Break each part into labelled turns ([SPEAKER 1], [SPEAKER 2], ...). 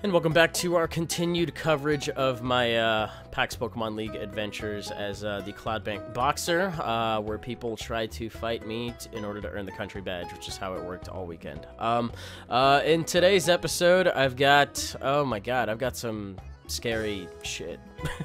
[SPEAKER 1] And welcome back to our continued coverage of my PAX Pokemon League adventures as the Cloudbank Boxer, where people try to fight me in order to earn the country badge, which is how it worked all weekend. In today's episode, I've got, oh my god, I've got some scary shit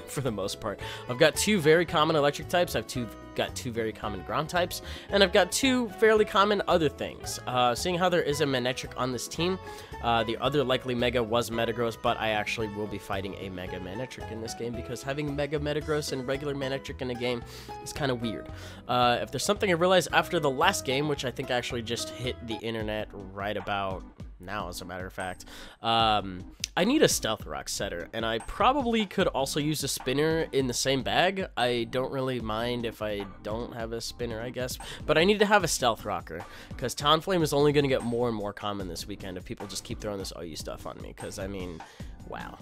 [SPEAKER 1] for the most part. I've got two very common electric types, I've got two very common ground types, and I've got two fairly common other things. Seeing how there is a Manectric on this team, the other likely Mega was Metagross, but I actually will be fighting a Mega Manectric in this game because having Mega Metagross and regular Manectric in a game is kind of weird. If there's something I realized after the last game, which I think actually just hit the internet right about now, as a matter of fact, I need a Stealth Rock setter, and I probably could also use a spinner in the same bag. I don't really mind if I don't have a spinner, I guess, but I need to have a Stealth Rocker, because Talonflame is only going to get more and more common this weekend if people just keep throwing this OU stuff on me, because, I mean, wow.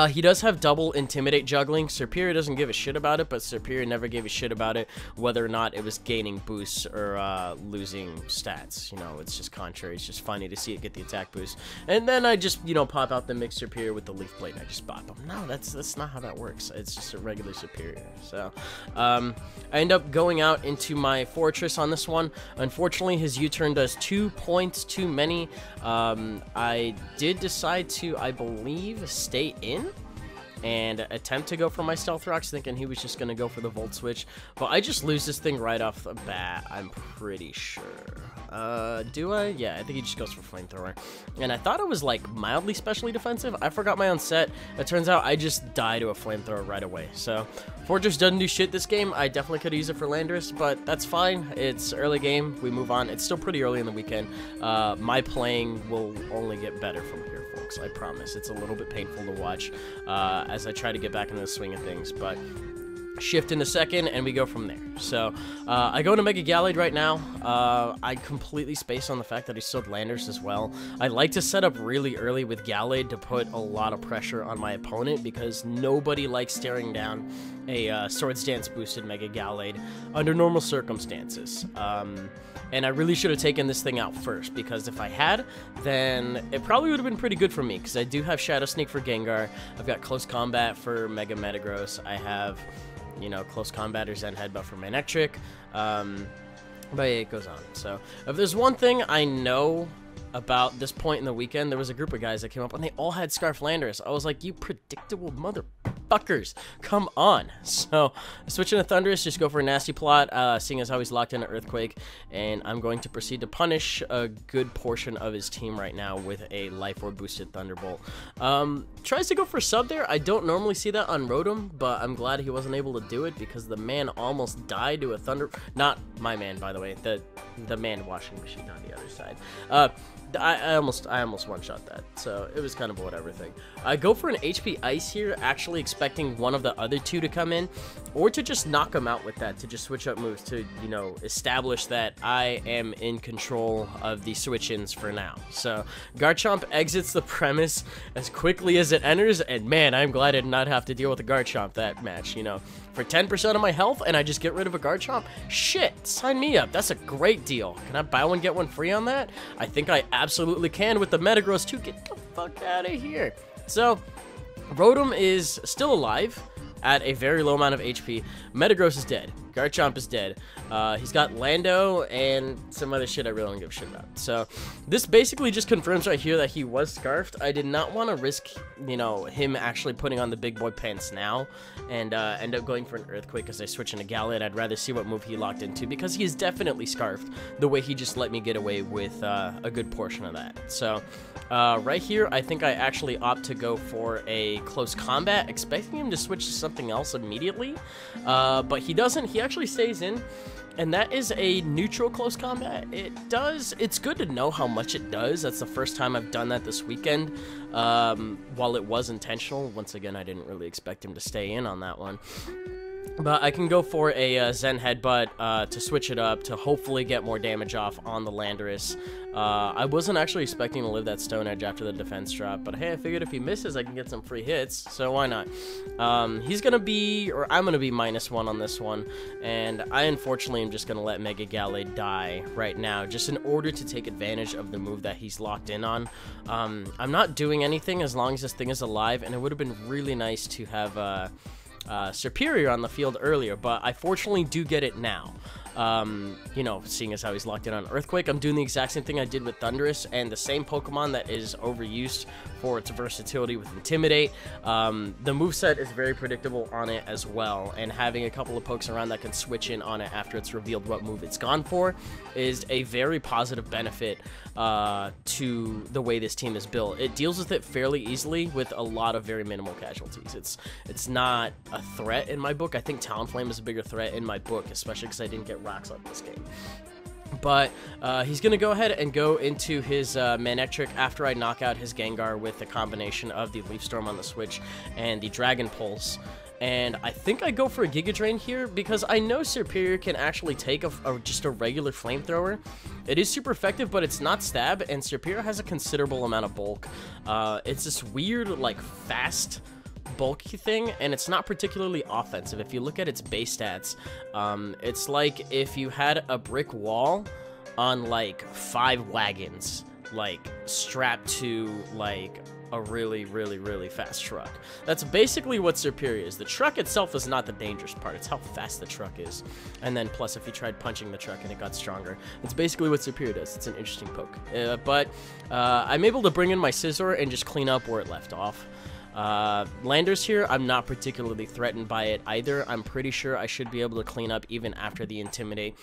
[SPEAKER 1] He does have double Intimidate juggling. Serperior doesn't give a shit about it, but Serperior never gave a shit about it whether or not it was gaining boosts or losing stats. You know, it's just contrary. It's just funny to see it get the attack boost. And then I just, you know, pop out the mixed Serperior with the Leaf Blade and I just bop him. No, that's not how that works. It's just a regular Serperior. So, I end up going out into my Fortress on this one. Unfortunately, his U-turn does 2 points too many. I did decide to, I believe, stay in and attempt to go for my Stealth Rocks, thinking he was just going to go for the Volt Switch. But I just lose this thing right off the bat, I'm pretty sure. Do I? Yeah, I think he just goes for Flamethrower. And I thought it was, like, mildly specially defensive. I forgot my own set. It turns out I just die to a Flamethrower right away. So, Fortress doesn't do shit this game. I definitely could use it for Landorus, but that's fine. It's early game. We move on. It's still pretty early in the weekend. My playing will only get better from here, folks. I promise. It's a little bit painful to watch as I try to get back into the swing of things, but shift in a second and we go from there. So I go into Mega Gallade right now. I completely space on the fact that he still Landorus as well. I like to set up really early with Gallade to put a lot of pressure on my opponent because nobody likes staring down a Swords Dance boosted Mega Gallade under normal circumstances. And I really should have taken this thing out first, because if I had, then it probably would have been pretty good for me, because I do have Shadow Sneak for Gengar, I've got Close Combat for Mega Metagross, I have, you know, Close Combat or Zen Headbutt for Manectric, but it goes on. So, if there's one thing I know about this point in the weekend, there was a group of guys that came up and they all had Scarf Landorus. I was like, you predictable motherfuckers, come on. So switching to Thundurus, just go for a nasty plot, seeing as how he's locked into Earthquake, and I'm going to proceed to punish a good portion of his team right now with a Life Orb boosted Thunderbolt. Tries to go for sub there. I don't normally see that on Rotom, but I'm glad he wasn't able to do it because the man almost died to a Thunder. Not my man, by the way. The man washing machine on the other side. I almost one-shot that, so it was kind of a whatever thing. I go for an HP Ice here, actually expecting one of the other two to come in, or to just knock him out with that, to just switch up moves to, you know, establish that I am in control of the switch-ins for now. So, Garchomp exits the premise as quickly as it enters, and man, I'm glad I did not have to deal with a Garchomp that match, you know. For 10% of my health, and I just get rid of a Garchomp? Shit, sign me up. That's a great deal. Can I buy one, get one free on that? I think I absolutely can with the Metagross too. Get the fuck out of here. So, Rotom is still alive at a very low amount of HP. Metagross is dead. Garchomp is dead. He's got Lando and some other shit I really don't give a shit about. So this basically just confirms right here that he was Scarfed. I did not want to risk, you know, him actually putting on the big boy pants now and end up going for an Earthquake as I switch into Gallade. I'd rather see what move he locked into because he is definitely Scarfed the way he just let me get away with a good portion of that. So right here, I think I actually opt to go for a Close Combat, expecting him to switch to something else immediately, but he doesn't. He actually stays in, and that is a neutral Close Combat. It's good to know how much it does. That's the first time I've done that this weekend. While it was intentional, once again, I didn't really expect him to stay in on that one. But I can go for a Zen Headbutt to switch it up to hopefully get more damage off on the Landorus. I wasn't actually expecting to live that Stone Edge after the defense drop, but hey, I figured if he misses, I can get some free hits, so why not? He's going to be, or I'm going to be -1 on this one, and I unfortunately am just going to let Mega Gallade die right now, just in order to take advantage of the move that he's locked in on. I'm not doing anything as long as this thing is alive, and it would have been really nice to have Superior on the field earlier, but I fortunately do get it now. You know, seeing as how he's locked in on Earthquake, I'm doing the exact same thing I did with Thunderous, and the same Pokemon that is overused for its versatility with Intimidate. The moveset is very predictable on it as well, and having a couple of pokes around that can switch in on it after it's revealed what move it's gone for is a very positive benefit to the way this team is built. It deals with it fairly easily with a lot of very minimal casualties. It's not a threat in my book. I think Talonflame is a bigger threat in my book, especially because I didn't get rocks on this game. But he's going to go ahead and go into his Manectric after I knock out his Gengar with the combination of the Leaf Storm on the Switch and the Dragon Pulse. And I think I go for a Giga Drain here because I know Superior can actually take just a regular Flamethrower. It is super effective, but it's not stab, and Superior has a considerable amount of bulk. It's this weird, like, fast bulky thing, and it's not particularly offensive. If you look at its base stats, it's like if you had a brick wall on like 5 wagons, like strapped to like a really fast truck. That's basically what Superior is. The truck itself is not the dangerous part, it's how fast the truck is. And then plus if you tried punching the truck and it got stronger, it's basically what Superior does. It's an interesting poke. But I'm able to bring in my Scizor and just clean up where it left off. Landers here, I'm not particularly threatened by it either. I'm pretty sure I should be able to clean up even after the Intimidate.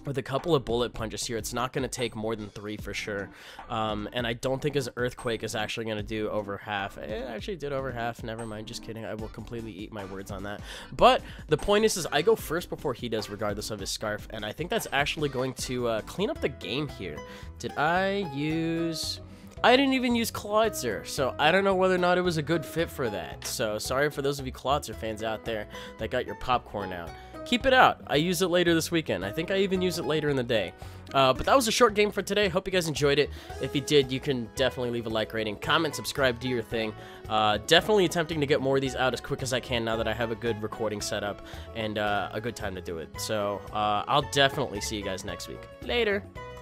[SPEAKER 1] With a couple of bullet punches here, it's not going to take more than 3 for sure. And I don't think his Earthquake is actually going to do over half. It actually did over half. Never mind, just kidding. I will completely eat my words on that. But the point is I go first before he does, regardless of his Scarf. And I think that's actually going to clean up the game here. Did I use... I didn't even use Clawitzer, so I don't know whether or not it was a good fit for that. So sorry for those of you Clawitzer fans out there that got your popcorn out. Keep it out. I use it later this weekend. I think I even use it later in the day. But that was a short game for today. Hope you guys enjoyed it. If you did, you can definitely leave a like rating, comment, subscribe, do your thing. Definitely attempting to get more of these out as quick as I can now that I have a good recording setup and a good time to do it. So I'll definitely see you guys next week. Later.